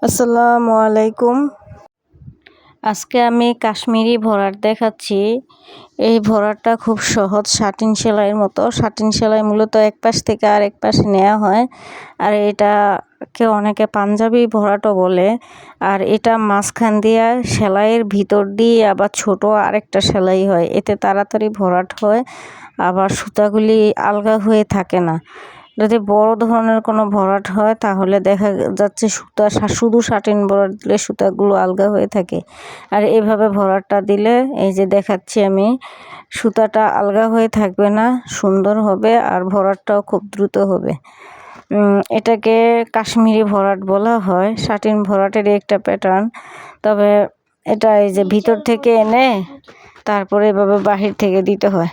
আসসালামু আলাইকুম। আজকে আমি কাশ্মীরি ভরাট দেখাচ্ছি। এই ভরাটটা খুব সহজ, শাটিন সেলাইয়ের মতো। শাটিন সেলাই মূলত এক পাশ থেকে আরেক পাশে নেওয়া হয়, আর এটাকে অনেকে পাঞ্জাবি ভরাটও বলে। আর এটা মাঝখান দিয়ে সেলাইয়ের ভিতর দিয়ে আবার ছোট আরেকটা সেলাই হয়, এতে তাড়াতাড়ি ভরাট হয়, আবার সুতাগুলি আলগা হয়ে থাকে না। যদি বড় ধরনের কোনো ভরাট হয় তাহলে দেখা যাচ্ছে শুধু শাটিন ভরাট দিলে সুতাগুলো আলগা হয়ে থাকে। আর এভাবে ভরাটটা দিলে এই যে দেখাচ্ছি আমি, সুতাটা আলগা হয়ে থাকবে না, সুন্দর হবে, আর ভরাটটাও খুব দ্রুত হবে। এটাকে কাশ্মীরি ভরাট বলা হয়। শাটিন ভরাটের একটা প্যাটার্ন, তবে এটা এই যে ভিতর থেকে এনে তারপরে এভাবে বাহির থেকে দিতে হয়।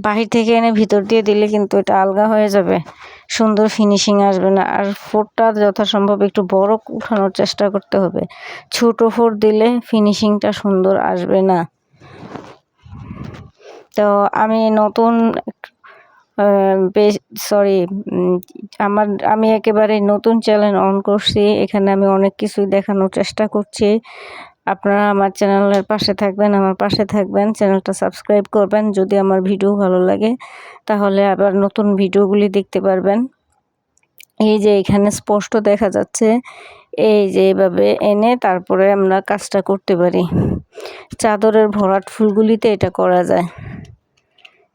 বাহির থেকে এনে ভিতর দিয়ে দিলে কিন্তু এটা আলগা হয়ে যাবে, সুন্দর ফিনিশিং আসবে না। আর ফোরটা যথাসম্ভব একটু বড় উঠানোর চেষ্টা করতে হবে, ছোট ফোর দিলে ফিনিশিংটা সুন্দর আসবে না। তো আমি নতুন আমি একেবারে নতুন চ্যানেল অন করছি, এখানে আমি অনেক কিছুই দেখানোর চেষ্টা করছি। আপনারা আমার চ্যানেলের পাশে থাকবেন, আমার পাশে থাকবেন, চ্যানেলটা সাবস্ক্রাইব করবেন। যদি আমার ভিডিও ভালো লাগে তাহলে আবার নতুন ভিডিওগুলি দেখতে পারবেন। এই যে এখানে স্পষ্ট দেখা যাচ্ছে, এই যে এভাবে এনে তারপরে আমরা কাজটা করতে পারি। চাদরের ভরাট ফুলগুলিতে এটা করা যায়।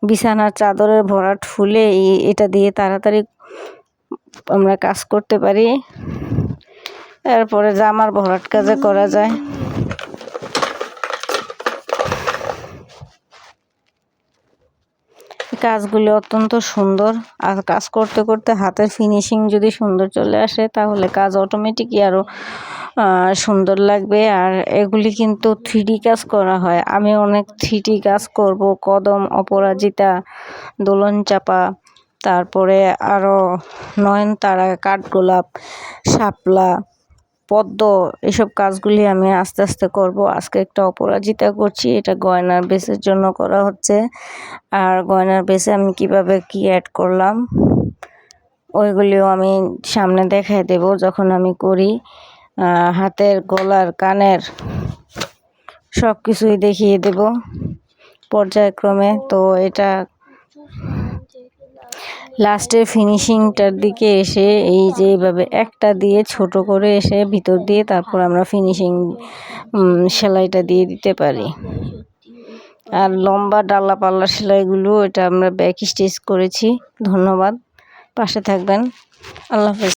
বিছানার চাদরের ভরাট ফুলে এটা দিয়ে তাড়াতাড়ি আমরা কাজ করতে পারি। এরপরে জামার ভরাট কাজে করা যায়। কাজগুলি অত্যন্ত সুন্দর, আর কাজ করতে করতে হাতের ফিনিশিং যদি সুন্দর চলে আসে তাহলে কাজ অটোমেটিকই আরও সুন্দর লাগবে। আর এগুলি কিন্তু 3D কাজ করা হয়। আমি অনেক 3D কাজ করব, কদম, অপরাজিতা, দোলন চাপা, তারপরে আরও নয়নতারা, কাঠগোলাপ, শাপলা, পদ্ম, এসব কাজগুলি আমি আস্তে আস্তে করব। আজকে একটা অপরাজিতা করছি, এটা গয়নার বেসের জন্য করা হচ্ছে। আর গয়নার বেসে আমি কিভাবে কি অ্যাড করলাম ওইগুলিও আমি সামনে দেখাই দেব যখন আমি করি। হাতের, গলার, কানের সব কিছুই দেখিয়ে দেব পর্যায়ক্রমে। তো এটা লাস্টের ফিনিশিংটার দিকে এসে এই যে এইভাবে একটা দিয়ে ছোট করে এসে ভিতর দিয়ে তারপর আমরা ফিনিশিং সেলাইটা দিয়ে দিতে পারি। আর লম্বা ডালা পাল্লা সেলাইগুলো এটা আমরা ব্যাক স্টিচ করেছি। ধন্যবাদ, পাশে থাকবেন। আল্লাহ হাফেজ।